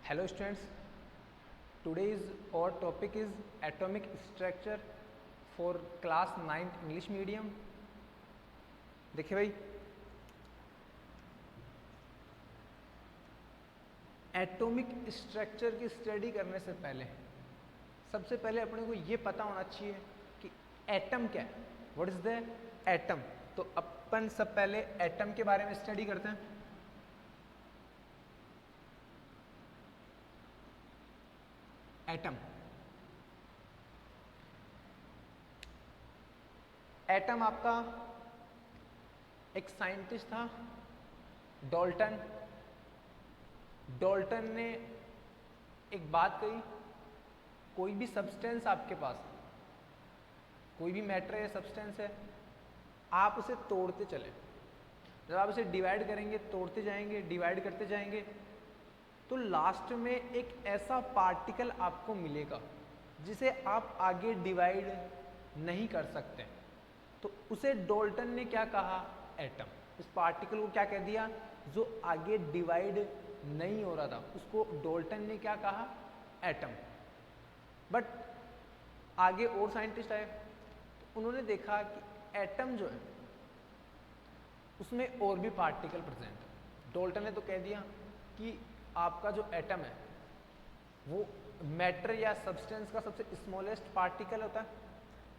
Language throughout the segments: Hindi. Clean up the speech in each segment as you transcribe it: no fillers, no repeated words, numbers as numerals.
Hello students, today's our topic is atomic structure for class 9th English medium। देखिए भाई, एटॉमिक स्ट्रक्चर की स्टडी करने से पहले सबसे पहले अपने को ये पता होना चाहिए कि एटम क्या है। What is the atom? तो अपन सब पहले एटम के बारे में स्टडी करते हैं। एटम आपका एक साइंटिस्ट था डॉल्टन। डॉल्टन ने एक बात कही, कोई भी सब्सटेंस आपके पास, कोई भी मैटर या सब्सटेंस है, आप उसे तोड़ते चले। जब आप उसे डिवाइड करेंगे, तोड़ते जाएंगे, डिवाइड करते जाएंगे, तो लास्ट में एक ऐसा पार्टिकल आपको मिलेगा जिसे आप आगे डिवाइड नहीं कर सकते। तो उसे डॉल्टन ने क्या कहा? एटम। इस पार्टिकल को क्या कह दिया? जो आगे डिवाइड नहीं हो रहा था, उसको डॉल्टन ने क्या कहा? एटम। बट आगे और साइंटिस्ट आए, तो उन्होंने देखा कि एटम जो है उसमें और भी पार्टिकल प्रेजेंट है। डॉल्टन ने तो कह दिया कि आपका जो एटम है वो मैटर या सब्सटेंस का सबसे स्मॉलेस्ट पार्टिकल होता है,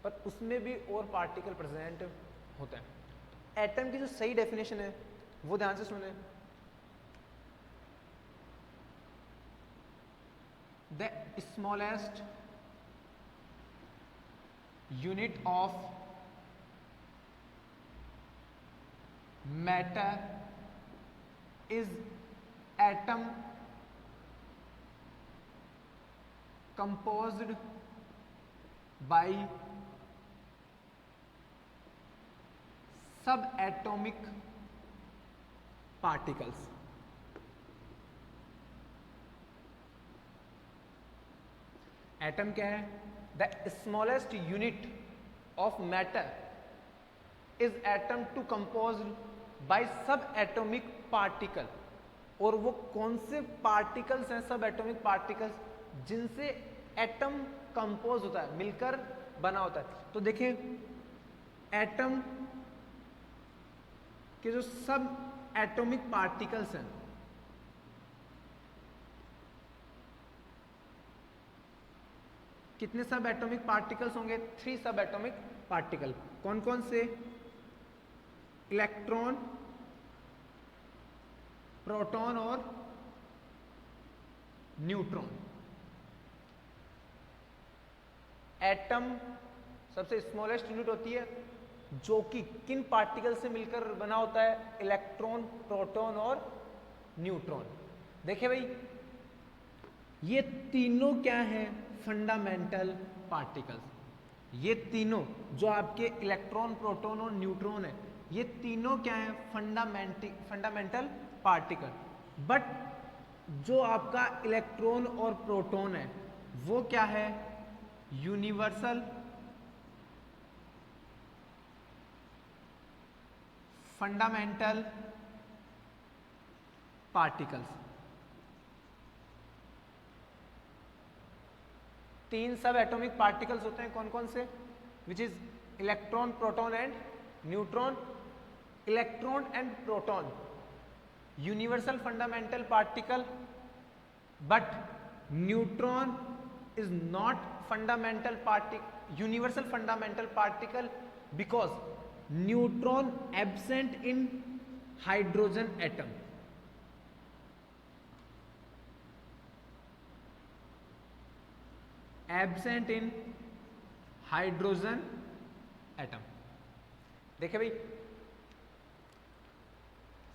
पर उसमें भी और पार्टिकल प्रेजेंट होते हैं। एटम की जो सही डेफिनेशन है वो ध्यान से सुने। The smallest unit of matter is atom composed by subatomic particles। Atom क्या है? The smallest unit of matter is atom to composed by subatomic particle. और वो कौन से पार्टिकल्स हैं? सब एटॉमिक पार्टिकल्स जिनसे एटम कंपोज होता है, मिलकर बना होता है। तो देखिए, एटम के जो सब एटॉमिक पार्टिकल्स हैं, कितने सब एटॉमिक पार्टिकल्स होंगे? 3 सब एटॉमिक पार्टिकल। कौन कौन से? इलेक्ट्रॉन, प्रोटॉन और न्यूट्रॉन। एटम सबसे स्मॉलेस्ट यूनिट होती है जो कि किन पार्टिकल से मिलकर बना होता है? इलेक्ट्रॉन, प्रोटॉन और न्यूट्रॉन। देखिए भाई, ये तीनों क्या हैं? Fundamental particles. ये तीनों जो आपके इलेक्ट्रॉन, प्रोटॉन और न्यूट्रॉन है, ये तीनों क्या हैं? Fundamental particle. बट जो आपका इलेक्ट्रॉन और प्रोटॉन है वो क्या है? Universal fundamental particles. 3 सब एटॉमिक पार्टिकल्स होते हैं। कौन कौन से? Which is electron, proton and neutron. Electron and proton universal fundamental particle, but neutron is not universal fundamental particle because neutron absent in hydrogen atom। absent in hydrogen atom। देखिए भाई,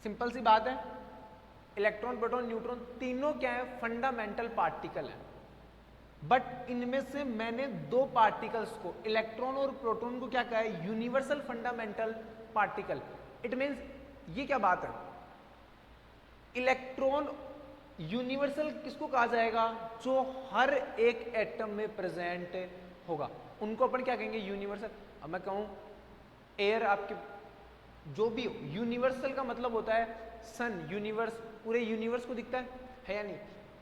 सिंपल सी बात है, इलेक्ट्रॉन, प्रोटॉन, न्यूट्रॉन तीनों क्या है? फंडामेंटल पार्टिकल है। बट इनमें से मैंने 2 पार्टिकल्स को, इलेक्ट्रॉन और प्रोटॉन को क्या कहा है? Universal fundamental particle. It means, ये क्या बात है? इलेक्ट्रॉन यूनिवर्सल किसको कहा जाएगा? जो हर एक एटम में प्रेजेंट होगा, उनको अपन क्या कहेंगे? यूनिवर्सल। अब मैं कहूं एयर, आपके जो भी यूनिवर्सल का मतलब होता है सन, यूनिवर्स, पूरे यूनिवर्स को दिखता है या नहीं?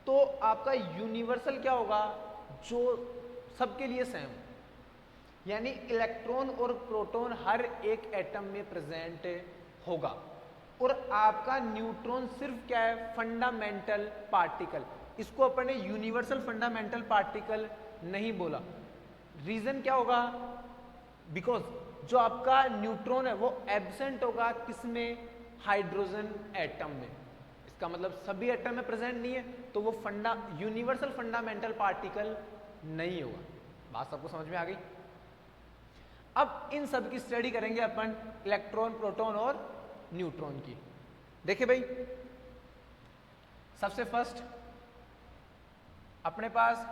तो आपका यूनिवर्सल क्या होगा, जो सबके लिए सेम, यानी इलेक्ट्रॉन और प्रोटॉन हर एक एटम में प्रेजेंट होगा। और आपका न्यूट्रॉन सिर्फ क्या है, फंडामेंटल पार्टिकल। इसको अपन ने यूनिवर्सल फंडामेंटल पार्टिकल नहीं बोला। रीजन क्या होगा, बिकॉज जो आपका न्यूट्रॉन है वो एब्सेंट होगा किसमें, हाइड्रोजन एटम में। इसका मतलब सभी एटम में प्रेजेंट नहीं है, तो वो यूनिवर्सल फंडामेंटल पार्टिकल नहीं होगा। बात सबको समझ में आ गई। अब इन सब की स्टडी करेंगे अपन, इलेक्ट्रॉन, प्रोटॉन और न्यूट्रॉन की। देखिए भाई, सबसे फर्स्ट अपने पास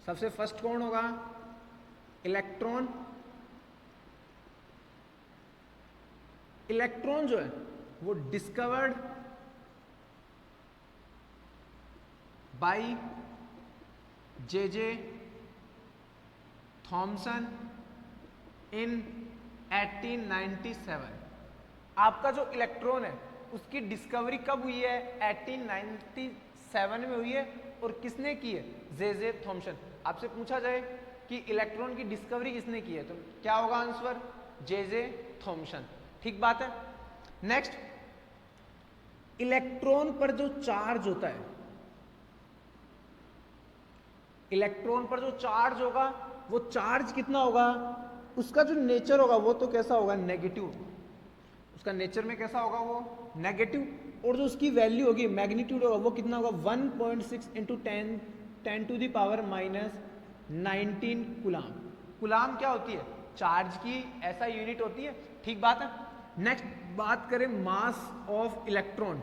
सबसे फर्स्ट कौन होगा, इलेक्ट्रॉन। इलेक्ट्रॉन जो है वो डिस्कवर्ड बाय जे थॉमसन इन 1897। आपका जो इलेक्ट्रॉन है उसकी डिस्कवरी कब हुई है, 1897 में हुई है। और किसने की है, जे थॉमसन। आपसे पूछा जाए कि इलेक्ट्रॉन की डिस्कवरी किसने की है, तो क्या होगा आंसर, जे थॉमसन। ठीक बात है। नेक्स्ट, इलेक्ट्रॉन पर जो चार्ज होता है, इलेक्ट्रॉन पर जो चार्ज होगा वो चार्ज कितना होगा, उसका जो नेचर होगा वो तो कैसा होगा, नेगेटिव। उसका नेचर में कैसा होगा, वो नेगेटिव। और जो उसकी वैल्यू होगी, मैग्नीट्यूड होगा, वो कितना होगा, 1.6 into 10 to the power -19 coulomb. Coulomb क्या होती है, चार्ज की ऐसा यूनिट होती है। ठीक बात है। नेक्स्ट बात करें मास of electron.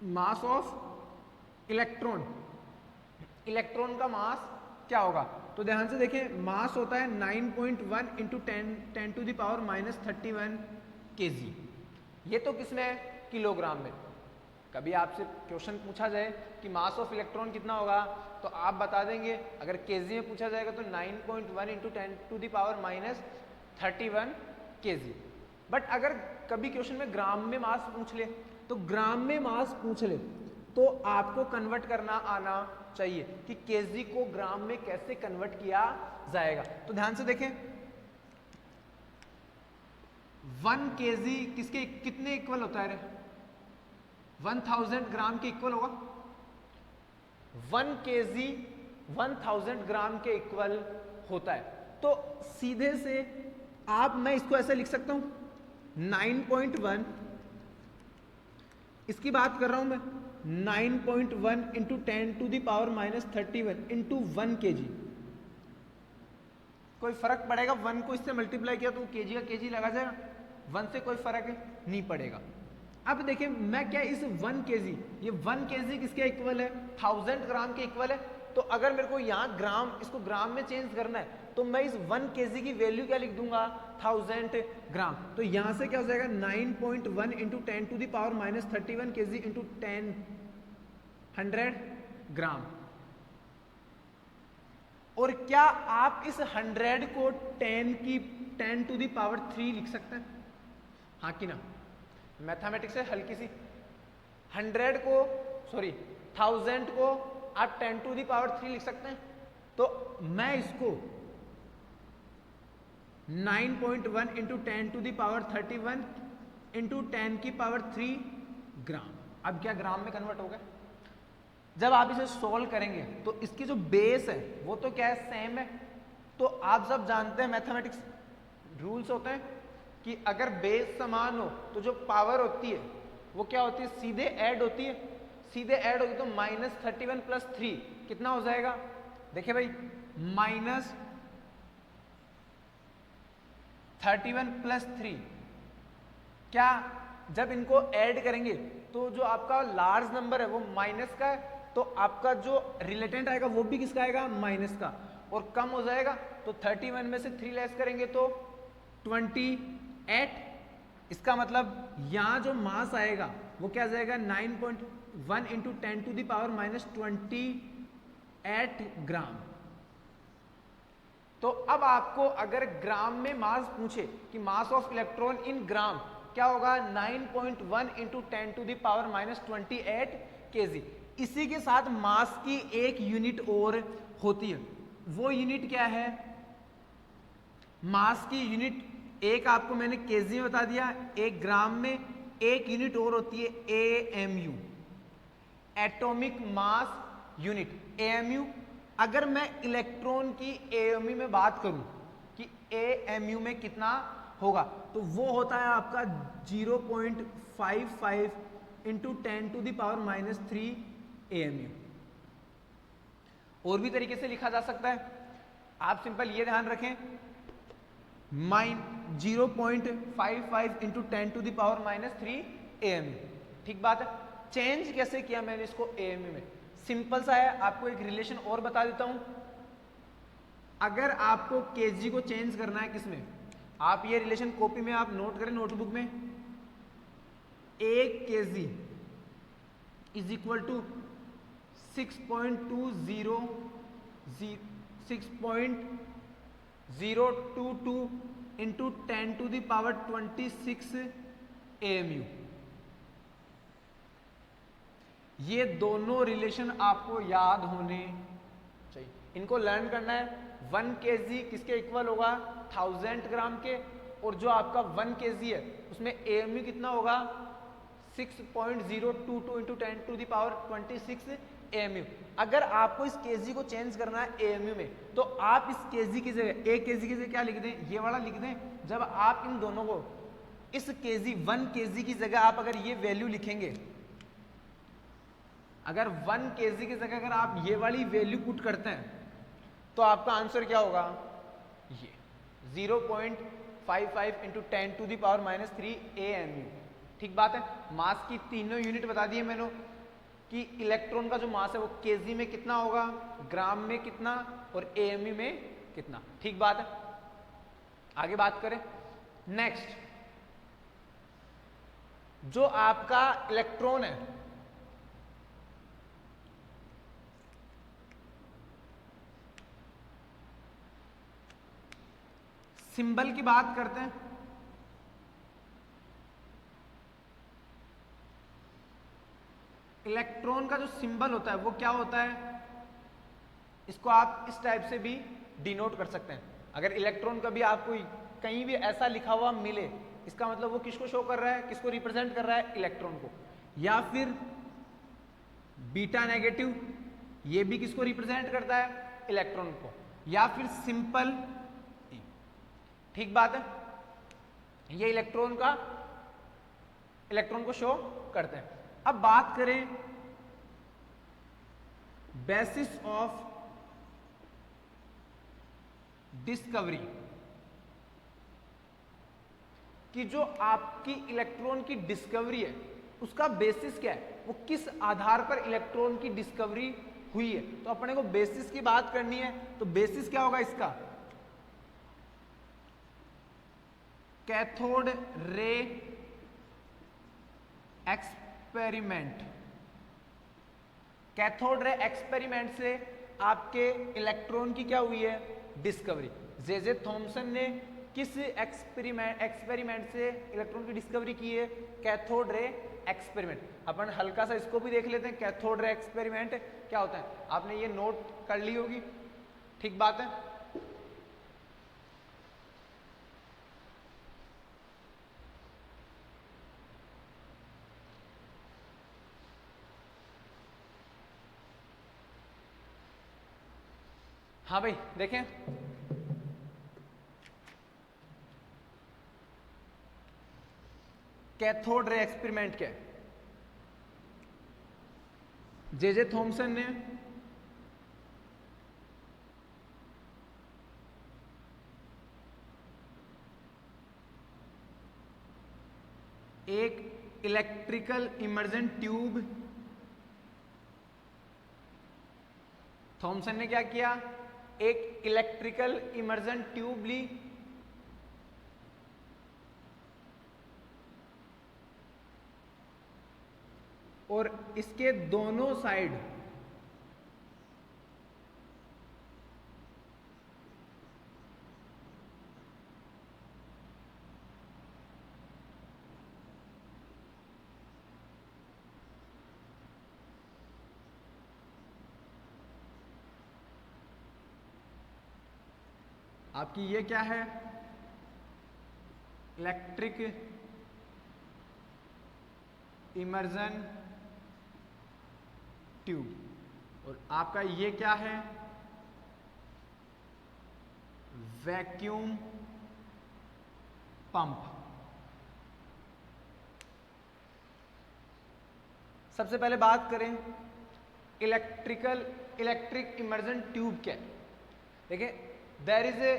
Mass of electron, electron का मास क्या होगा, तो ध्यान से देखें, मास होता है 9.1 into 10 to the power -31 kg। ये तो किसमें है, किलोग्राम में। कभी आपसे क्वेश्चन पूछा जाए कि मास ऑफ इलेक्ट्रॉन कितना होगा, तो आप बता देंगे। अगर केजी में पूछा जाएगा तो 9.1 into 10 to the power -31 kg। But अगर कभी क्वेश्चन में ग्राम में मास पूछ ले, तो ग्राम में मास पूछ ले तो आपको कन्वर्ट करना आना चाहिए कि केजी को ग्राम में कैसे कन्वर्ट किया जाएगा। तो ध्यान से देखें, 1 kg किसके कितने इक्वल होता है रे, 1000 ग्राम के इक्वल होगा। 1 kg 1000 ग्राम के इक्वल होता है। तो सीधे से मैं इसको ऐसे लिख सकता हूं 9.1, इसकी बात कर रहा हूं मैं, 9.1 into 10 to the power -31 into 1 kg। कोई फर्क पड़ेगा, 1 को इससे मल्टीप्लाई किया तो केजी का केजी लगा जाएगा, 1 से कोई फर्क नहीं पड़ेगा। अब देखिए, मैं क्या इस 1 kg, ये 1 kg किसके इक्वल है, 1000 ग्राम के इक्वल है। तो अगर मेरे को यहाँ ग्राम, इसको ग्राम में चेंज करना है, तो मैं इस 1 kg की वैल्यू क्या लिख दूंगा, 1000 ग्राम। तो यहां से क्या हो जाएगा, 9.1 into 10 to the power -31 kg into 100 gram. और क्या आप इस 100 को 10 टू द पावर 3 लिख सकते हैं, हाँ कि ना। मैथमेटिक्स है हल्की सी। 1000 को आप 10 टू द पावर 3 लिख सकते हैं। तो मैं इसको 9.1 into 10 to the power 31 into 10 की पावर 3 ग्राम। अब क्या ग्राम में कन्वर्ट हो गया। जब आप इसे सोल्व करेंगे तो इसकी जो बेस है वो तो क्या है, सेम है। तो आप सब जानते हैं मैथमेटिक्स रूल्स होते हैं कि अगर बेस समान हो तो जो पावर होती है वो क्या होती है, सीधे ऐड होती है। सीधे ऐड होगी तो -31 प्लस 3 कितना हो जाएगा, देखिए भाई, -31 प्लस 3, क्या जब इनको ऐड करेंगे तो जो आपका लार्ज नंबर है वो माइनस का है, तो आपका जो रिलेटेंट आएगा वो भी किसका आएगा, माइनस का, और कम हो जाएगा। तो 31 में से 3 लेस करेंगे तो 28। इसका मतलब यहां जो मास आएगा वो क्या जाएगा, 9.1 into 10 to the power -28 eight gram. तो अब आपको अगर ग्राम में मास पूछे कि मास ऑफ इलेक्ट्रॉन इन ग्राम क्या होगा, 9.1 इंटू 10⁻28 kg। इसी के साथ मास की एक यूनिट और होती है, वो यूनिट क्या है, मास की यूनिट एक आपको मैंने केजी में बता दिया, एक ग्राम में एक यूनिट और होती है AMU, atomic mass unit AMU. अगर मैं इलेक्ट्रॉन की एएमयू में बात करूं कि एएमयू में कितना होगा, तो वो होता है आपका 0.55 इंटू 10⁻³ एएमयू। और भी तरीके से लिखा जा सकता है, आप सिंपल ये ध्यान रखें, 0.55 इंटू 10⁻³ एएमयू। ठीक बात है। चेंज कैसे किया मैंने इसको एएमयू में, सिंपल सा है, आपको एक रिलेशन और बता देता हूं। अगर आपको केजी को चेंज करना है किसमें, आप ये रिलेशन कॉपी में आप नोट करें नोटबुक में, 1 kg is equal to 6.022 into 10⁻26 AMU. ये दोनों रिलेशन आपको याद होने चाहिए, इनको लर्न करना है। 1 kg किसके इक्वल होगा, 1000 ग्राम के, और जो आपका 1 kg है उसमें एएमयू कितना होगा, 6.022 इंटू 10⁻26 एएमयू। अगर आपको इस केजी को चेंज करना है एएमयू में, तो आप इस केजी की जगह, एक केजी की जगह क्या लिख दें, ये वाला लिख दें। जब आप इन दोनों को, इस केजी 1 kg की जगह आप अगर ये वैल्यू लिखेंगे, अगर 1 kg की जगह अगर आप ये वाली वैल्यू पुट करते हैं, तो आपका आंसर क्या होगा, ये 0.55 इंटू 10⁻³ एएमयू। ठीक बात है। मास की तीनों यूनिट बता दिए मैंने कि इलेक्ट्रॉन का जो मास है वो केजी में कितना होगा, ग्राम में कितना और एएमयू में कितना। ठीक बात है। आगे बात करें। नेक्स्ट, जो आपका इलेक्ट्रॉन है, सिंबल की बात करते हैं। इलेक्ट्रॉन का जो सिंबल होता है वो क्या होता है, इसको आप इस टाइप से भी डिनोट कर सकते हैं। अगर इलेक्ट्रॉन कभी आपको कहीं भी ऐसा लिखा हुआ मिले, इसका मतलब वो किसको शो कर रहा है, किसको रिप्रेजेंट कर रहा है, इलेक्ट्रॉन को। या फिर बीटा नेगेटिव, ये भी किसको रिप्रेजेंट करता है, इलेक्ट्रॉन को। या फिर सिंपल, ठीक बात है, ये इलेक्ट्रॉन को शो करते हैं। अब बात करें बेसिस ऑफ डिस्कवरी, कि जो आपकी इलेक्ट्रॉन की डिस्कवरी है उसका बेसिस क्या है, वो किस आधार पर इलेक्ट्रॉन की डिस्कवरी हुई है। तो अपने को बेसिस की बात करनी है, तो बेसिस क्या होगा इसका, cathode ray experiment. Cathode ray experiment से आपके इलेक्ट्रॉन की क्या हुई है, डिस्कवरी। जे थॉमसन ने किस एक्सपेरिमेंट से इलेक्ट्रॉन की डिस्कवरी की है, कैथोड रे एक्सपेरिमेंट। अपन हल्का सा इसको भी देख लेते हैं, कैथोड रे एक्सपेरिमेंट क्या होता है, आपने ये नोट कर ली होगी। ठीक बात है। हाँ भाई देखें, कैथोड रे एक्सपेरिमेंट क्या है, जे थॉमसन ने एक इलेक्ट्रिकल इमर्जन ट्यूब, थॉमसन ने क्या किया, एक इलेक्ट्रिकल इमर्जन ट्यूब ली, और इसके दोनों साइड आपकी ये क्या है, इलेक्ट्रिक इमर्जन ट्यूब, और आपका ये क्या है, वैक्यूम पंप। सबसे पहले बात करें इलेक्ट्रिक इमर्जन ट्यूब क्या है। देखिए, there is a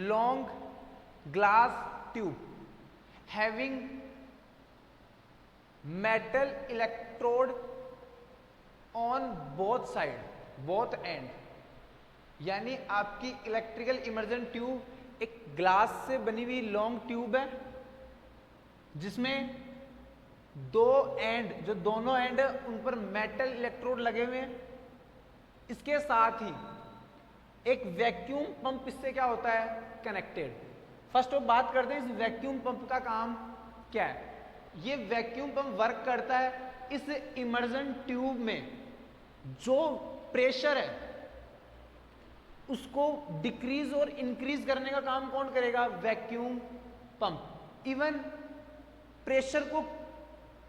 long glass tube having metal electrode on both side, both end. यानी आपकी इलेक्ट्रिकल इमर्जन ट्यूब एक ग्लास से बनी हुई लॉन्ग ट्यूब है जिसमें दो एंड, जो दोनों एंड है उन पर मेटल इलेक्ट्रोड लगे हुए हैं। इसके साथ ही एक वैक्यूम पंप इससे क्या होता है, कनेक्टेड। फर्स्ट ऑफ बात करते हैं इस वैक्यूम पंप का काम क्या है। ये वैक्यूम पंप वर्क करता है इस इमर्जन ट्यूब में जो प्रेशर है उसको डिक्रीज और इंक्रीज करने का काम कौन करेगा, वैक्यूम पंप। इवन प्रेशर को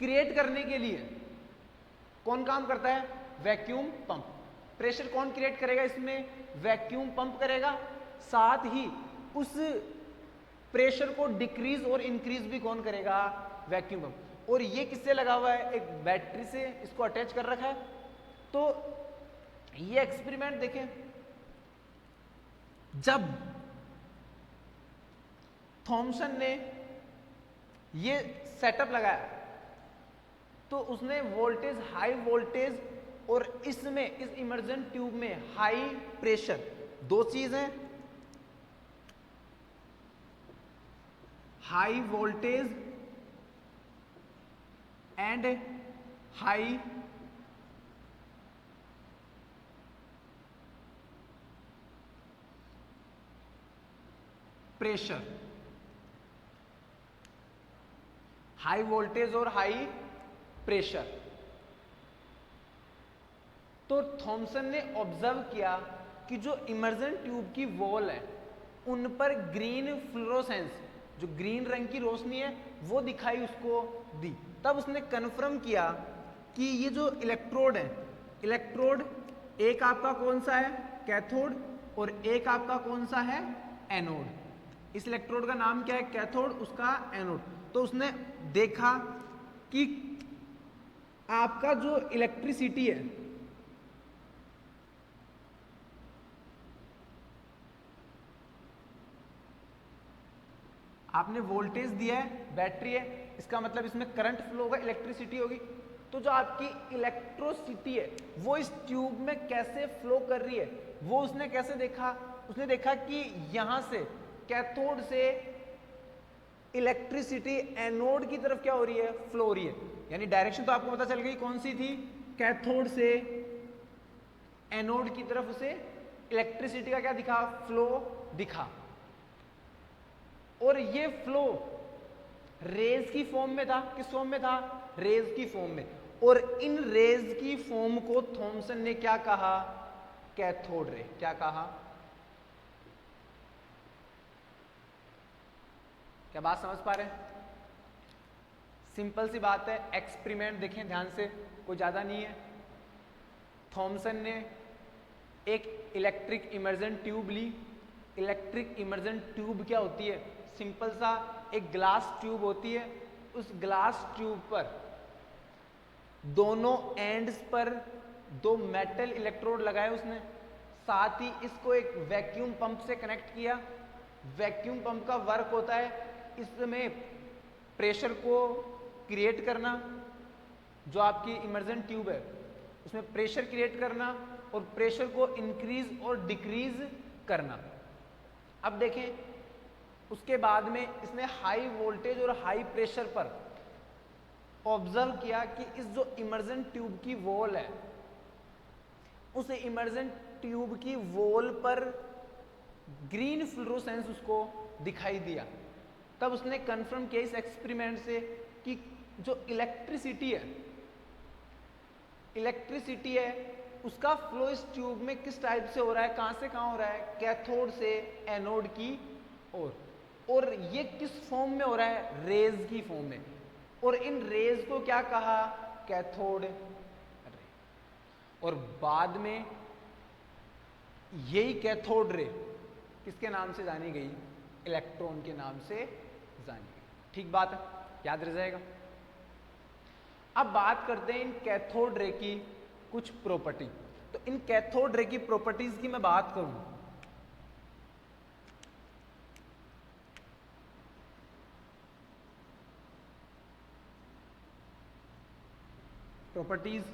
क्रिएट करने के लिए कौन काम करता है, वैक्यूम पंप। प्रेशर कौन क्रिएट करेगा इसमें, वैक्यूम पंप करेगा। साथ ही उस प्रेशर को डिक्रीज और इंक्रीज भी कौन करेगा, वैक्यूम पंप। और ये किससे लगा हुआ है, एक बैटरी से इसको अटैच कर रखा है। तो ये एक्सपेरिमेंट देखें, जब थॉमसन ने ये सेटअप लगाया तो उसने वोल्टेज, हाई वोल्टेज और इसमें इस इमर्जन ट्यूब में हाई प्रेशर, दो चीज है, high voltage and high pressure, high voltage और हाई प्रेशर। तो थॉमसन ने ऑब्जर्व किया कि जो इमर्जन ट्यूब की वॉल है उन पर ग्रीन फ्लोरोसेंस, जो ग्रीन रंग की रोशनी है वो दिखाई उसको दी। तब उसने कन्फर्म किया कि ये जो इलेक्ट्रोड है, इलेक्ट्रोड एक आपका कौन सा है, कैथोड, और एक आपका कौन सा है, एनोड। इस इलेक्ट्रोड का नाम क्या है, कैथोड, उसका एनोड। तो उसने देखा कि आपका जो इलेक्ट्रिसिटी है आपने वोल्टेज दिया है, बैटरी है, इसका मतलब इसमें करंट फ्लो होगा, इलेक्ट्रिसिटी होगी। तो जो आपकी इलेक्ट्रोसिटी है वो इस ट्यूब में कैसे फ्लो कर रही है वो उसने कैसे देखा, उसने देखा कि यहां से कैथोड से इलेक्ट्रिसिटी एनोड की तरफ क्या हो रही है, फ्लो हो रही है। यानी डायरेक्शन तो आपको पता चल गई कौन सी थी, कैथोड से एनोड की तरफ उसे इलेक्ट्रिसिटी का क्या दिखा, फ्लो दिखा। और ये फ्लो रेज की फॉर्म में था, किस फॉर्म में था, रेज की फॉर्म में। और इन रेज की फॉर्म को थॉमसन ने क्या कहा, कैथोड रे। क्या कहा, क्या बात समझ पा रहे हैं? सिंपल सी बात है, एक्सपेरिमेंट देखें ध्यान से, कोई ज्यादा नहीं है। थॉमसन ने एक इलेक्ट्रिक इमर्जन ट्यूब ली। इलेक्ट्रिक इमर्जन ट्यूब क्या होती है, सिंपल सा एक ग्लास ट्यूब होती है। उस ग्लास ट्यूब पर दोनों एंड्स पर दो मेटल इलेक्ट्रोड लगाए उसने, साथ ही इसको एक वैक्यूम पंप से कनेक्ट किया। वैक्यूम पंप का वर्क होता है इसमें प्रेशर को क्रिएट करना, जो आपकी इमर्जन ट्यूब है उसमें प्रेशर क्रिएट करना और प्रेशर को इंक्रीज और डिक्रीज करना। अब देखें, उसके बाद में इसने हाई वोल्टेज और हाई प्रेशर पर ऑब्जर्व किया कि इस जो इमर्जन ट्यूब की वॉल है उस इमर्जन ट्यूब की वॉल पर ग्रीन फ्लोरोसेंस उसको दिखाई दिया। तब उसने कंफर्म किया इस एक्सपेरिमेंट से कि जो इलेक्ट्रिसिटी है उसका फ्लो इस ट्यूब में किस टाइप से हो रहा है, कहां से कहां हो रहा है, कैथोड से एनोड की ओर। और ये किस फॉर्म में हो रहा है, रेज की फॉर्म में। और इन रेज को क्या कहा, कैथोड रे। और बाद में यही कैथोड रे किसके नाम से जानी गई, इलेक्ट्रॉन के नाम से जानी गई। ठीक बात है, याद रह जाएगा। अब बात करते हैं इन कैथोड रे की कुछ प्रॉपर्टी। तो इन कैथोड रे की प्रॉपर्टीज की मैं बात करूं, properties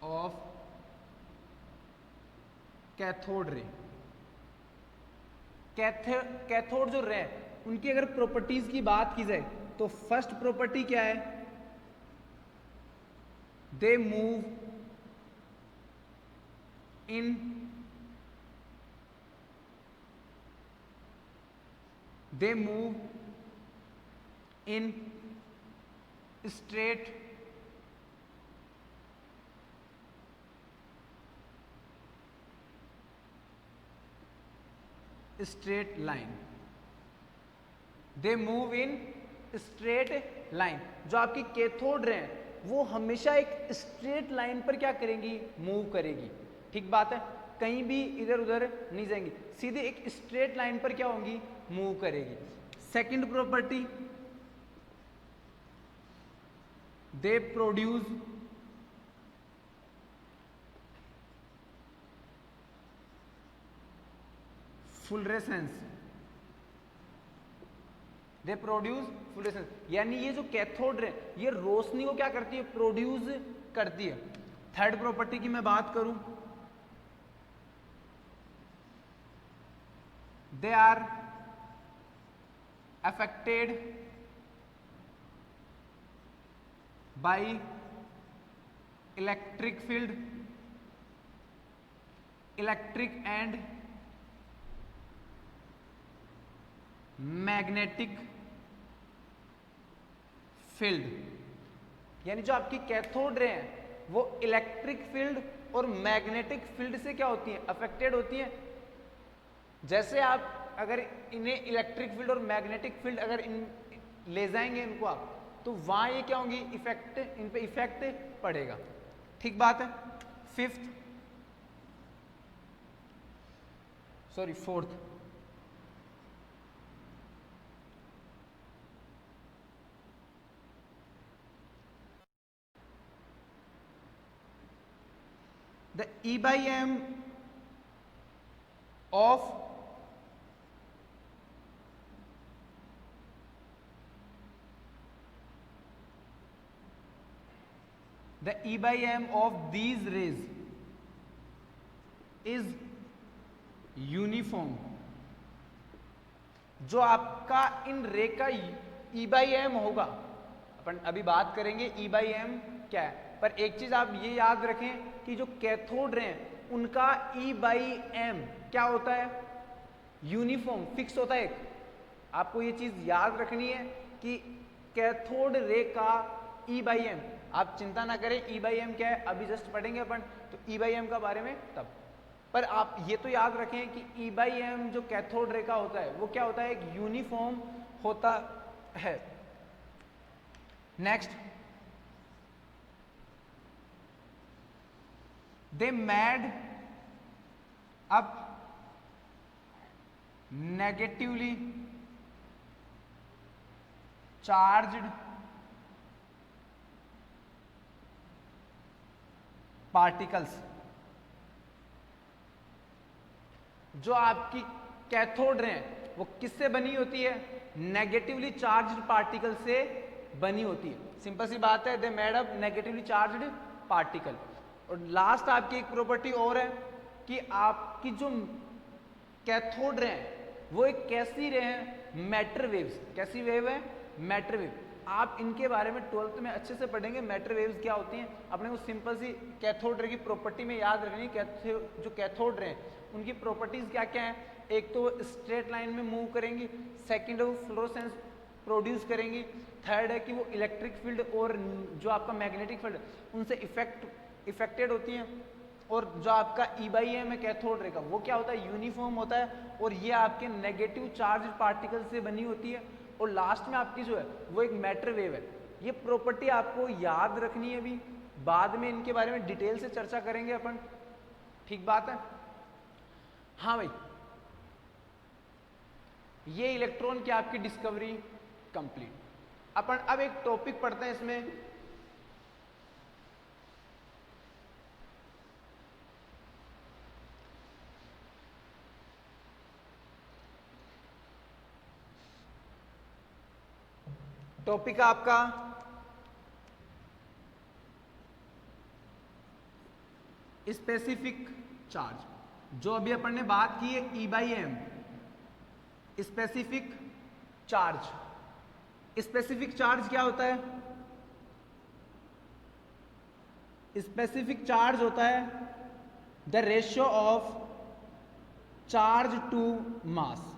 of cathode ray. Cathode जो रे उनकी अगर प्रॉपर्टीज की बात की जाए तो फर्स्ट प्रॉपर्टी क्या है, they move in straight line. They move in straight line. जो आपकी कैथोड रे हैं वो हमेशा एक स्ट्रेट लाइन पर क्या करेंगी, मूव करेगी। ठीक बात है, कहीं भी इधर उधर नहीं जाएंगी, सीधे एक स्ट्रेट लाइन पर क्या होंगी, मूव करेगी। Second property, they produce fluorescence. They produce fluorescence, यानी ये जो कैथोड रे ये रोशनी को क्या करती है, प्रोड्यूस करती है। थर्ड प्रॉपर्टी की मैं बात करूं, they are affected by electric field, electric and magnetic field. यानी जो आपकी कैथोड रे हैं वो इलेक्ट्रिक फील्ड और मैग्नेटिक फील्ड से क्या होती हैं, अफेक्टेड होती हैं। जैसे आप अगर इन्हें इलेक्ट्रिक फील्ड और मैग्नेटिक फील्ड अगर इन ले जाएंगे इनको आप, तो वहां ये क्या होंगी, इफेक्ट, इन पे इफेक्ट पड़ेगा। ठीक बात है। Fourth, the E by M of these rays is uniform. जो आपका इन रे का E by M होगा, अपन अभी बात करेंगे E by M क्या है, पर एक चीज आप ये याद रखें कि जो कैथोड रे हैं उनका E by M क्या होता है, यूनिफॉर्म, फिक्स होता है एक। आपको ये चीज याद रखनी है कि कैथोड रे का E by M, आप चिंता ना करें E by M क्या है, अभी जस्ट पढ़ेंगे अपन तो E by M का बारे में तब। पर आप ये तो याद रखें कि E by M जो कैथोड रे का होता है वो क्या होता है, एक यूनिफॉर्म होता है। Next, they made up negatively charged particles। जो आपकी कैथोड रे हैं वो किससे बनी होती है, नेगेटिवली चार्ज्ड पार्टिकल से बनी होती है। सिंपल सी बात है, they made up negatively charged particle. और लास्ट आपकी एक प्रॉपर्टी और है कि आपकी जो कैथोड रे हैं वो एक कैसी रे हैं, मैटर वेव्स। कैसी वेव है, मैटर वेव। आप इनके बारे में 12th में अच्छे से पढ़ेंगे, मैटर वेव्स क्या होती हैं। अपने को सिंपल सी कैथोड रे की प्रॉपर्टी में याद रखनी है, जो कैथोड रे हैं उनकी प्रॉपर्टीज क्या क्या है। एक तो स्ट्रेट लाइन में मूव करेंगी, सेकंड है वो फ्लोरोसेंस प्रोड्यूस करेंगी, थर्ड है कि वो इलेक्ट्रिक फील्ड और जो आपका मैग्नेटिक फील्ड उनसे इफेक्ट इफेक्टेड होती हैं। और जो आपका ई बाई एम है कैथोड रे का, वो क्या होता है, यूनिफॉर्म होता है और ये आपके नेगेटिव चार्ज पार्टिकल से बनी होती है। और लास्ट में आपकी जो है वो एक मैटर वेव है। ये प्रॉपर्टी आपको याद रखनी है, अभी बाद में इनके बारे में डिटेल से चर्चा करेंगे अपन, ठीक बात है। हाँ भाई, ये इलेक्ट्रॉन की आपकी डिस्कवरी कंप्लीट। अपन अब एक टॉपिक पढ़ते हैं इसमें, टॉपिक आपका स्पेसिफिक चार्ज। जो अभी अपन ने बात की है e by m, specific charge. Specific charge क्या होता है? स्पेसिफिक चार्ज होता है the ratio of charge to mass.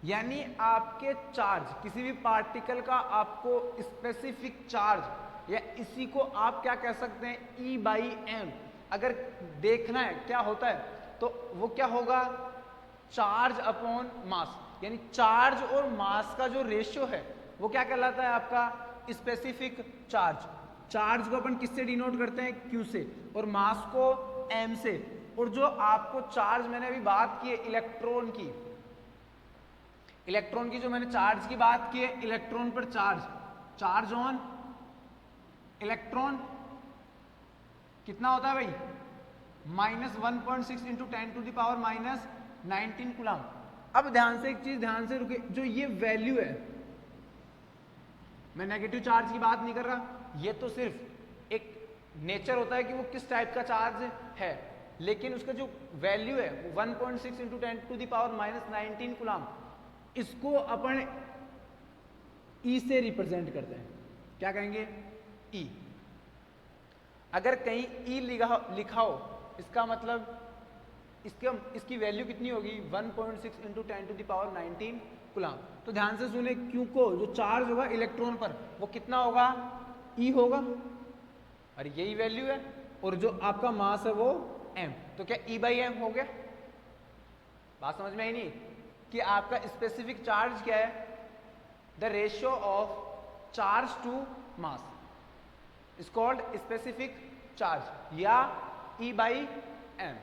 यानी आपके चार्ज, किसी भी पार्टिकल का आपको स्पेसिफिक चार्ज, या इसी को आप क्या कह सकते हैं, ई बाई एम, अगर देखना है क्या होता है तो वो क्या होगा, चार्ज अपॉन मास। यानी चार्ज और मास का जो रेशियो है वो क्या कहलाता है आपका स्पेसिफिक चार्ज। चार्ज को अपन किससे डिनोट करते हैं, क्यू से, और मास को एम से। और जो आपको चार्ज, मैंने अभी बात की है इलेक्ट्रॉन की, इलेक्ट्रॉन की जो मैंने चार्ज की बात की है, इलेक्ट्रॉन पर चार्ज, चार्ज ऑन इलेक्ट्रॉन कितना होता है भाई, -1.6 इंटू 10⁻⁻19 कूलम। अब ध्यान से एक चीज, ध्यान से रुके, जो ये वैल्यू है, मैं नेगेटिव चार्ज की बात नहीं कर रहा, ये तो सिर्फ एक नेचर होता है कि वो किस टाइप का चार्ज है, लेकिन उसका जो वैल्यू है वो 1.6 इंटू 10⁻⁻19 कूलम, इसको अपन ई से रिप्रेजेंट करते हैं। क्या कहेंगे, ई। अगर कहीं ई लिखा हो, इसका मतलब इसकी वैल्यू कितनी होगी, 1.6 इंटू 10⁻19 कूलम। तो ध्यान से सुने, क्यू को जो चार्ज होगा इलेक्ट्रॉन पर वो कितना होगा, ई होगा, और यही वैल्यू है। और जो आपका मास है वो एम, तो क्या ई बाई एम हो गया। बात समझ में आई नहीं, कि आपका स्पेसिफिक चार्ज क्या है, the ratio of charge to mass is called specific charge, या ई बाई एम।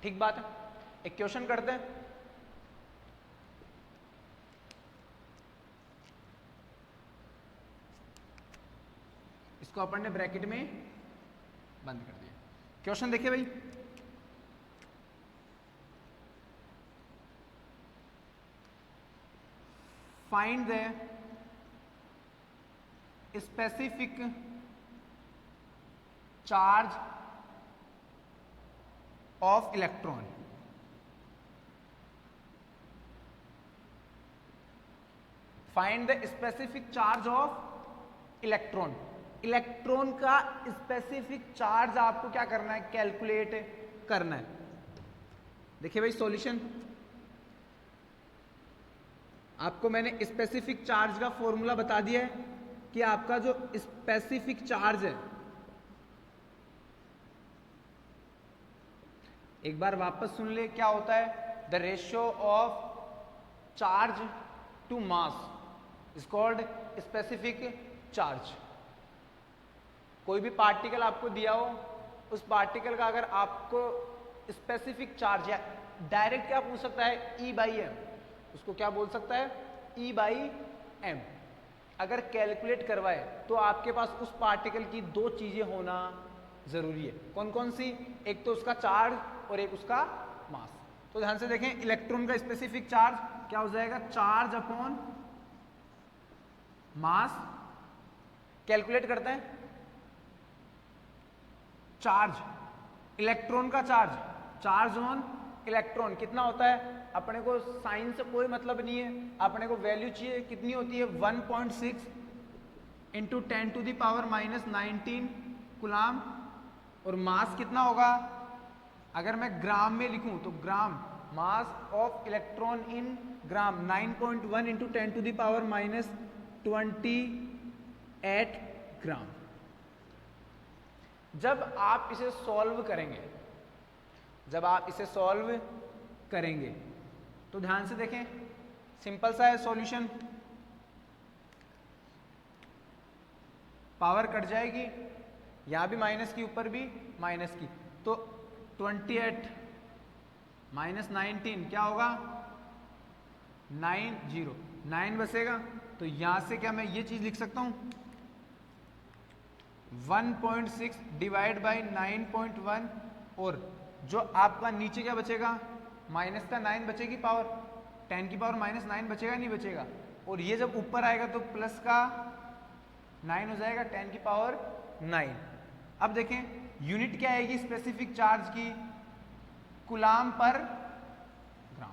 ठीक बात है। एक क्वेश्चन करते हैं, इसको अपन ने ब्रैकेट में बंद कर दिया। क्वेश्चन देखिए भाई, find the specific charge of electron. Find the specific charge of electron. Electron का स्पेसिफिक चार्ज आपको क्या करना है, कैलकुलेट करना है। देखिए भाई सॉल्यूशन, आपको मैंने स्पेसिफिक चार्ज का फॉर्मूला बता दिया है कि आपका जो स्पेसिफिक चार्ज है, एक बार वापस सुन ले, क्या होता है, the ratio of charge to mass is called specific charge. कोई भी पार्टिकल आपको दिया हो, उस पार्टिकल का अगर आपको स्पेसिफिक चार्ज, या डायरेक्ट क्या पूछ सकता है, ई बाई एम, उसको क्या बोल सकता है, ई बाई एम। अगर कैलकुलेट करवाए तो आपके पास उस पार्टिकल की दो चीजें होना जरूरी है। कौन कौन सी, एक तो उसका चार्ज और एक उसका मास। तो ध्यान से देखें, इलेक्ट्रॉन का स्पेसिफिक चार्ज क्या हो जाएगा, चार्ज अपॉन मास। कैलकुलेट करते हैं, चार्ज, इलेक्ट्रॉन का चार्ज, चार्ज ऑन इलेक्ट्रॉन कितना होता है, अपने को साइन से कोई मतलब नहीं है, अपने को वैल्यू चाहिए, कितनी होती है, 1.6 इंटू 10⁻⁻19 कूलम। और मास कितना होगा, अगर मैं ग्राम में लिखूं तो gram, mass of electron in gram 9.1 into 10⁻⁻28 gram. जब आप इसे सॉल्व करेंगे, जब आप इसे सॉल्व करेंगे तो ध्यान से देखें, सिंपल सा है सॉल्यूशन। पावर कट जाएगी, यहां भी माइनस की, ऊपर भी माइनस की, तो 28 माइनस 19 क्या होगा, 9 बचेगा। तो यहां से क्या मैं ये चीज लिख सकता हूं, 1.6 डिवाइड बाई 9.1, और जो आपका नीचे क्या बचेगा, माइनस का 9 बचेगी पावर, 10 की पावर माइनस 9 बचेगा नहीं बचेगा, और ये जब ऊपर आएगा तो प्लस का 9 हो जाएगा, 10 की पावर 9। अब देखें यूनिट क्या आएगी स्पेसिफिक चार्ज की, कूलाम पर ग्राम,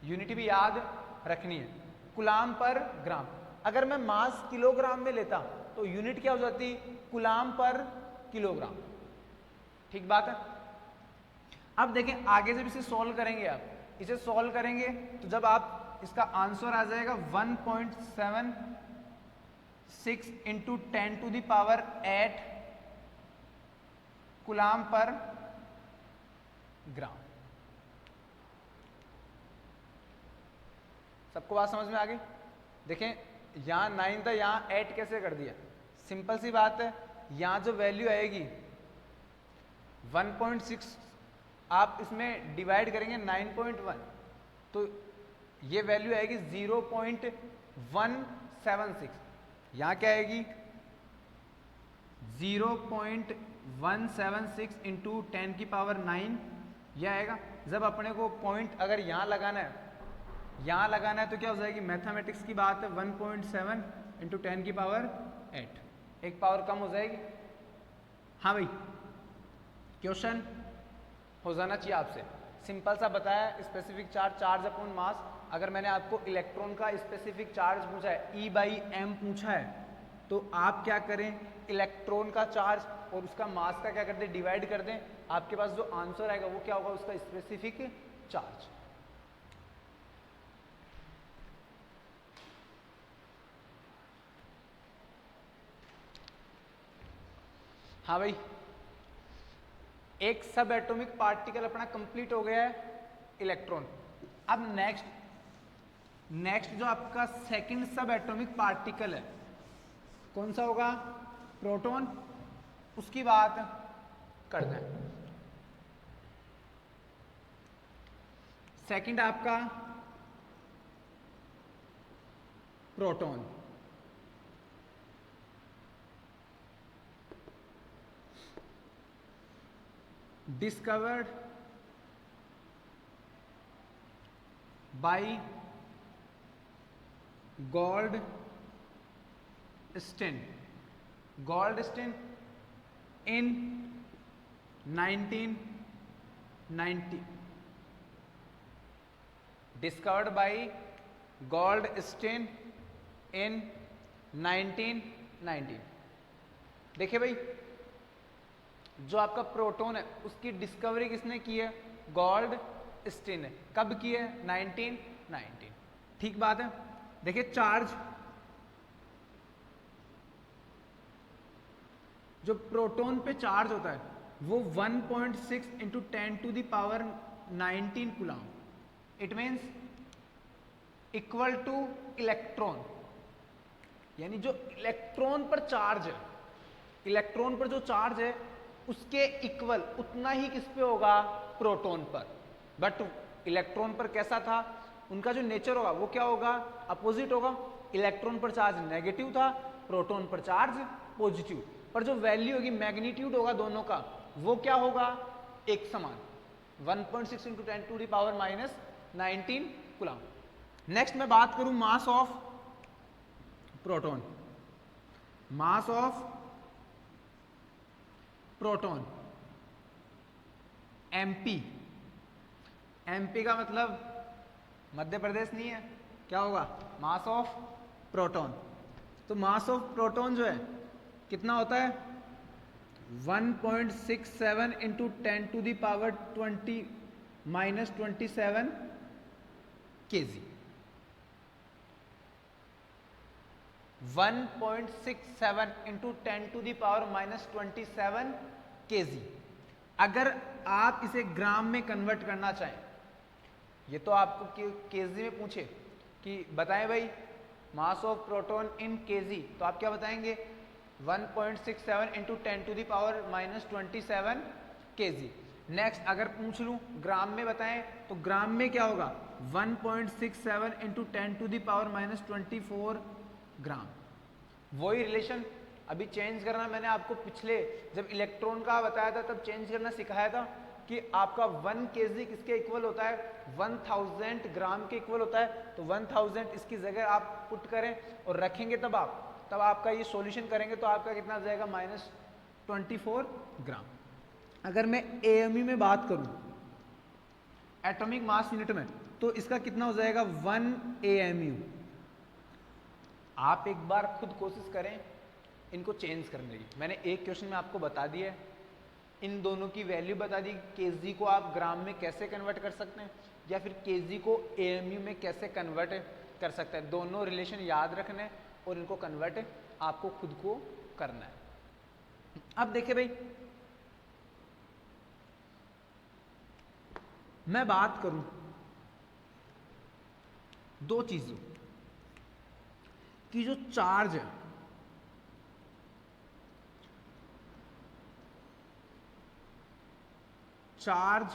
यूनिट भी याद रखनी है, कूलाम पर ग्राम। अगर मैं मास किलोग्राम में लेता तो यूनिट क्या हो जाती, कूलाम पर किलोग्राम। ठीक बात है। अब देखें आगे जब इसे सॉल्व करेंगे, आप इसे सॉल्व करेंगे तो जब आप इसका आंसर आ जाएगा 1.76 into 10 to the power 8 coulomb पर ग्राम। सबको बात समझ में आ गई? देखें यहां 9 था, यहां 8 कैसे कर दिया, सिंपल सी बात है, यहां जो वैल्यू आएगी 1.6 आप इसमें डिवाइड करेंगे 9.1 तो ये वैल्यू आएगी 0.176। यहां क्या आएगी 0.176 इंटू 10 की पावर 9 यह आएगा। जब अपने को पॉइंट अगर यहां लगाना है, यहां लगाना है तो क्या हो जाएगी, मैथमेटिक्स की बात है, 1.7 इंटू 10 की पावर 8, एक पावर कम हो जाएगी। हाँ भाई क्वेश्चन हो जाना चाहिए आपसे, सिंपल सा बताया, specific charge, charge upon mass. अगर मैंने आपको इलेक्ट्रॉन का स्पेसिफिक चार्ज पूछा है, E/m पूछा है, तो आप क्या करें, इलेक्ट्रॉन का चार्ज और उसका मास का क्या कर दें, डिवाइड कर दें, आपके पास जो आंसर आएगा वो क्या होगा, उसका स्पेसिफिक चार्ज। हाँ भाई, एक सब एटॉमिक पार्टिकल अपना कंप्लीट हो गया है, इलेक्ट्रॉन। अब नेक्स्ट जो आपका सेकंड सब एटॉमिक पार्टिकल है कौन सा होगा, प्रोटॉन, उसकी बात करते हैं। सेकंड आपका proton, discovered by Goldstein in 1990, discovered by Goldstein in 1990। देखिए भाई, जो आपका प्रोटॉन है उसकी डिस्कवरी किसने की है, गोल्डस्टीन ने। कब की है, 1919। ठीक बात है। देखिए चार्ज, जो प्रोटॉन पे चार्ज होता है वो 1.6 into 10 to the power 19 coulomb, it means equal to electron, यानी जो इलेक्ट्रॉन पर चार्ज है, इलेक्ट्रॉन पर जो चार्ज है उसके इक्वल उतना ही किस पे होगा, प्रोटॉन पर। बट इलेक्ट्रॉन पर कैसा था, उनका जो नेचर होगा वो क्या होगा, अपोजिट होगा। इलेक्ट्रॉन पर चार्ज नेगेटिव था, प्रोटॉन पर चार्ज पॉजिटिव, पर जो वैल्यू होगी, मैग्नीट्यूड होगा दोनों का, वो क्या होगा, एक समान, 1.6 into 10 to the power minus 19 coulomb. Next मैं बात करूं mass of proton, mass of proton MP, MP का मतलब मध्य प्रदेश नहीं है, क्या होगा, मास ऑफ प्रोटॉन। तो मास ऑफ प्रोटॉन जो है कितना होता है, 1.67 into 10 to the power 20 minus 27 kg, 1.67 into 10 to the power minus 27 KG. अगर आप इसे ग्राम में कन्वर्ट करना चाहें, ये तो आपको केजी में पूछे कि बताएं भाई मास ऑफ प्रोटॉन इन केजी, तो आप क्या बताएंगे 1.67 इंटू 10⁻⁻27 केजी। नेक्स्ट अगर पूछ लूं ग्राम में बताएं तो ग्राम में क्या होगा 1.67 इंटू 10⁻⁻24 ग्राम। वही रिलेशन अभी चेंज करना मैंने आपको पिछले जब इलेक्ट्रॉन का बताया था तब चेंज करना सिखाया था कि आपका 1 केजी किसके इक्वल होता है 1000 ग्राम के इक्वल होता है। तो 1000 इसकी जगह आप पुट करें और रखेंगे तब आपका ये सॉल्यूशन करेंगे तो आपका कितना आ जाएगा -24 ग्राम। अगर मैं एएमयू में बात करूं एटॉमिक मास यूनिट में तो इसका कितना हो जाएगा 1 एएमयू। आप एक बार खुद कोशिश करें इनको चेंज करने की। मैंने एक क्वेश्चन में आपको बता दिया है, इन दोनों की वैल्यू बता दी, केजी को आप ग्राम में कैसे कन्वर्ट कर सकते हैं या फिर केजी को एएमयू में कैसे कन्वर्ट कर सकते हैं। दोनों रिलेशन याद रखना है और इनको कन्वर्ट आपको खुद को करना है। अब देखिए भाई मैं बात करूं दो चीजों की, जो चार्ज है charge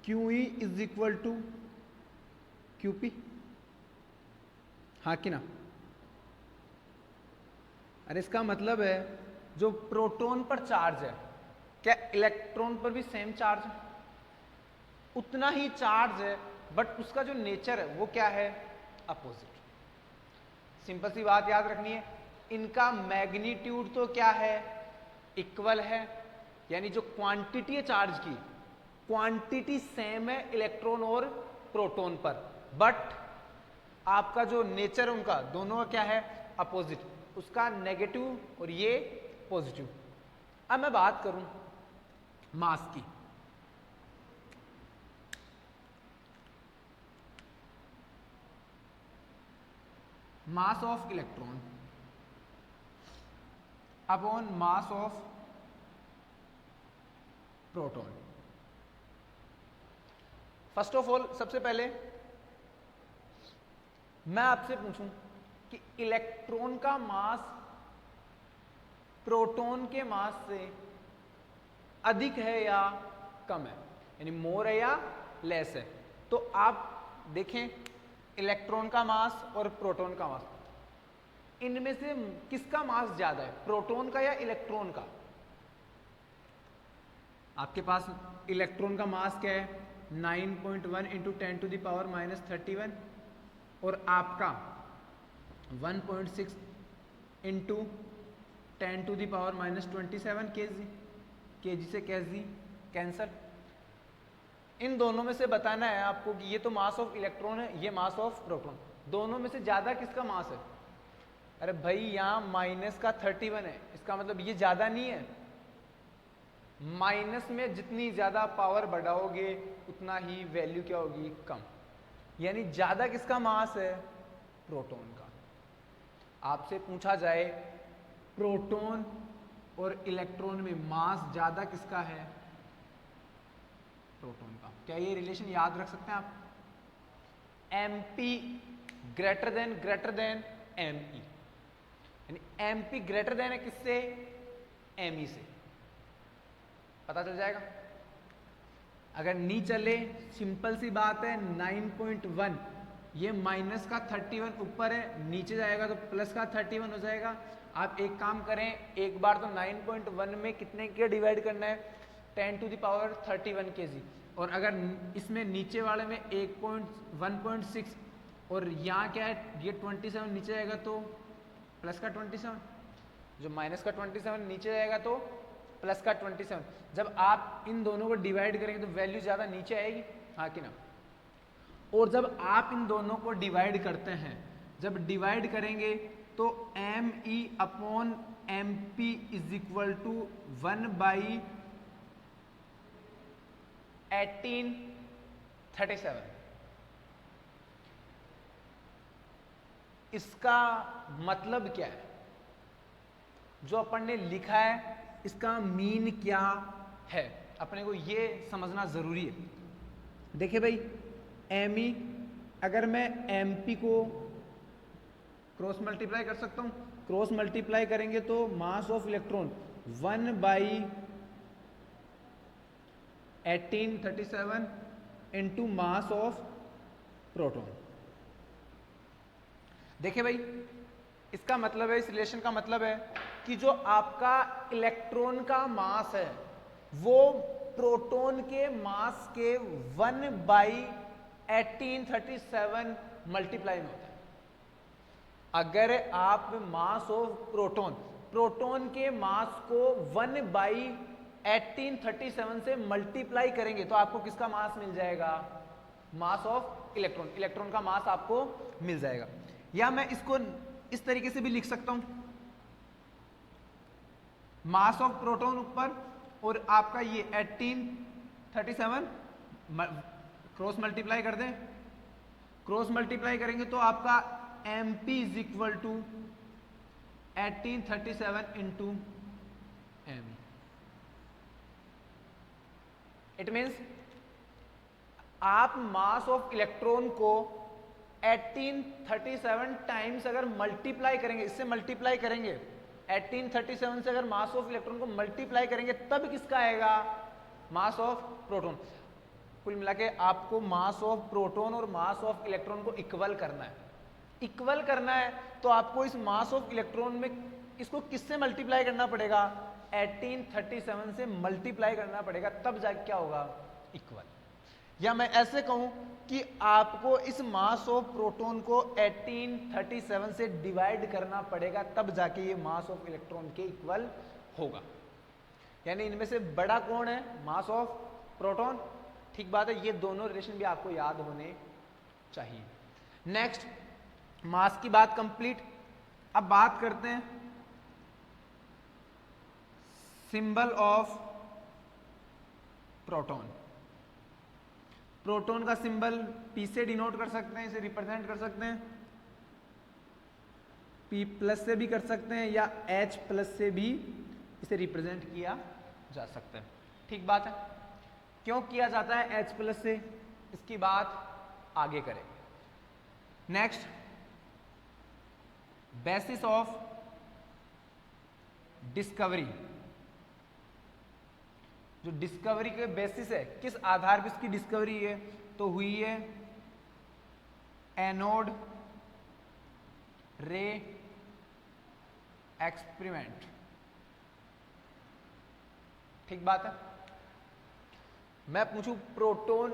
QE is equal to QP, हाँ कि ना। अरे इसका मतलब है जो प्रोटॉन पर चार्ज है क्या इलेक्ट्रॉन पर भी सेम चार्ज है? उतना ही चार्ज है बट उसका जो नेचर है वो क्या है अपोजिट। सिंपल सी बात याद रखनी है, इनका मैग्नीट्यूड तो क्या है इक्वल है, यानी जो क्वांटिटी है चार्ज की क्वांटिटी सेम है इलेक्ट्रॉन और प्रोटॉन पर, बट आपका जो नेचर है उनका दोनों का क्या है अपोजिट, उसका नेगेटिव और ये पॉजिटिव। अब मैं बात करूं मास की, मास of electron upon mass of proton. First of all सबसे पहले मैं आपसे पूछूं कि इलेक्ट्रॉन का मास प्रोटॉन के मास से अधिक है या कम है, यानी मोर है या लेस है। तो आप देखें इलेक्ट्रॉन का मास और प्रोटॉन का मास, इनमें से किसका मास ज्यादा है, प्रोटॉन का या इलेक्ट्रॉन का? आपके पास इलेक्ट्रॉन का मास क्या है 9.1 इंटू 10⁻⁻31 और आपका 1.6 इंटू 10⁻⁻27 केजी से केजी कैंसर। इन दोनों में से बताना है आपको कि ये तो मास ऑफ इलेक्ट्रॉन है, ये मास ऑफ प्रोटॉन, दोनों में से ज्यादा किसका मास है? अरे भाई यहां -31 है, इसका मतलब ये ज्यादा नहीं है। माइनस में जितनी ज्यादा पावर बढ़ाओगे उतना ही वैल्यू क्या होगी कम, यानी ज्यादा किसका मास है प्रोटॉन का। आपसे पूछा जाए प्रोटॉन और इलेक्ट्रॉन में मास ज्यादा किसका है प्रोटॉन का, क्या ये रिलेशन याद रख सकते हैं आप? MP ग्रेटर देन ME, यानी MP ग्रेटर देन है किससे ME से, पता चल जाएगा। अगर नहीं चले सिंपल सी बात है 9.1 ये माइनस का 31 ऊपर है, नीचे जाएगा तो प्लस का 31 हो जाएगा। आप एक काम करें, एक बार तो 9.1 में कितने के डिवाइड करना है 10⁻31 केजी, और अगर इसमें नीचे वाले में 1.6 और यहाँ क्या है ये 27 नीचे जाएगा तो प्लस का 27, जो माइनस का 27 नीचे जाएगा तो प्लस का 27। जब आप इन दोनों को डिवाइड करेंगे तो वैल्यू ज्यादा नीचे आएगी, हाँ कि ना। और जब आप इन दोनों को डिवाइड करते हैं, जब डिवाइड करेंगे तो ME upon MP is equal to 1/1837। इसका मतलब क्या है, जो अपन ने लिखा है इसका मीन क्या है, अपने को ये समझना जरूरी है। देखिए भाई, एम अगर मैं एम पी को क्रॉस मल्टीप्लाई कर सकता हूं, क्रॉस मल्टीप्लाई करेंगे तो मास of electron 1/1837 into mass of proton. देखिए भाई, इसका मतलब है, इस रिलेशन का मतलब है कि जो आपका इलेक्ट्रॉन का मास है वो प्रोटॉन के मास के 1/1837 मल्टीप्लाई में होता है। अगर आप मास ऑफ प्रोटॉन के मास को 1/1837 से मल्टीप्लाई करेंगे तो आपको किसका मास मिल जाएगा, मास ऑफ इलेक्ट्रॉन का मास आपको मिल जाएगा। या मैं इसको इस तरीके से भी लिख सकता हूं, मास ऑफ प्रोटॉन ऊपर और आपका ये 1837 क्रॉस मल्टीप्लाई कर दें, क्रॉस मल्टीप्लाई करेंगे तो आपका mp is equal to 1837 into M. It means आप मास ऑफ इलेक्ट्रॉन को 1837 टाइम्स अगर मल्टीप्लाई करेंगे, इससे मल्टीप्लाई करेंगे 1837 से अगर मास ऑफ इलेक्ट्रॉन को मल्टीप्लाई करेंगे तब किसका आएगा, मास ऑफ प्रोटॉन। कुल मिला के आपको मास ऑफ प्रोटॉन और मास ऑफ इलेक्ट्रॉन को इक्वल करना है। इक्वल करना है तो आपको इस मास ऑफ इलेक्ट्रॉन में इसको किससे मल्टीप्लाई करना पड़ेगा, 1837 से मल्टीप्लाई करना पड़ेगा, तब जाके क्या होगा, इक्वल। या मैं ऐसे कहूं कि आपको इस मास ऑफ प्रोटॉन को 1837 से डिवाइड करना पड़ेगा, तब जाके ये मास ऑफ इलेक्ट्रॉन के इक्वल होगा। यानी इनमें से बड़ा कौन है, मास ऑफ प्रोटॉन। ठीक बात है, ये दोनों रिलेशन भी आपको याद होने चाहिए। नेक्स्ट, मास की बात कंप्लीट। अब बात करते हैं सिंबल ऑफ प्रोटॉन। प्रोटॉन का सिंबल P से डिनोट कर सकते हैं, इसे रिप्रेजेंट कर सकते हैं, P प्लस से भी कर सकते हैं या H प्लस से भी इसे रिप्रेजेंट किया जा सकता है। ठीक बात है, क्यों किया जाता है H प्लस से, इसकी बात आगे करेंगे। Next, basis of discovery. जो डिस्कवरी के बेसिस है, किस आधार पर इसकी डिस्कवरी है, तो हुई है एनोड रे एक्सपेरिमेंट। ठीक बात है। मैं पूछूं प्रोटॉन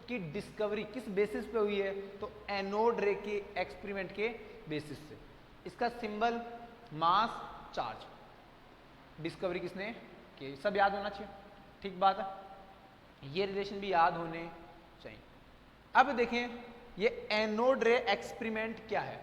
की डिस्कवरी किस बेसिस पे हुई है, तो एनोड रे के एक्सपेरिमेंट के बेसिस से। इसका सिंबल मास चार्ज, डिस्कवरी किसने की, सब याद होना चाहिए। ठीक बात है, ये रिलेशन भी याद होने चाहिए। अब देखें ये एनोड रे एक्सपेरिमेंट क्या है,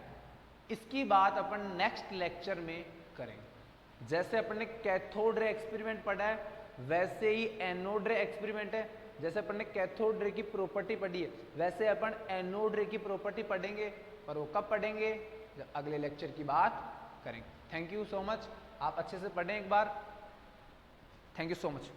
इसकी बात अपन नेक्स्ट लेक्चर में करेंगे। जैसे अपन ने कैथोड रे एक्सपेरिमेंट पढ़ा है वैसे ही एनोड रे एक्सपेरिमेंट है। जैसे अपन ने कैथोड रे की प्रॉपर्टी पढ़ी है वैसे अपन एनोड रे की प्रॉपर्टी पढ़ेंगे, और वो कब पढ़ेंगे, जब अगले लेक्चर की बात करेंगे। थैंक यू सो मच, आप अच्छे से पढ़ें एक बार। Thank you so much.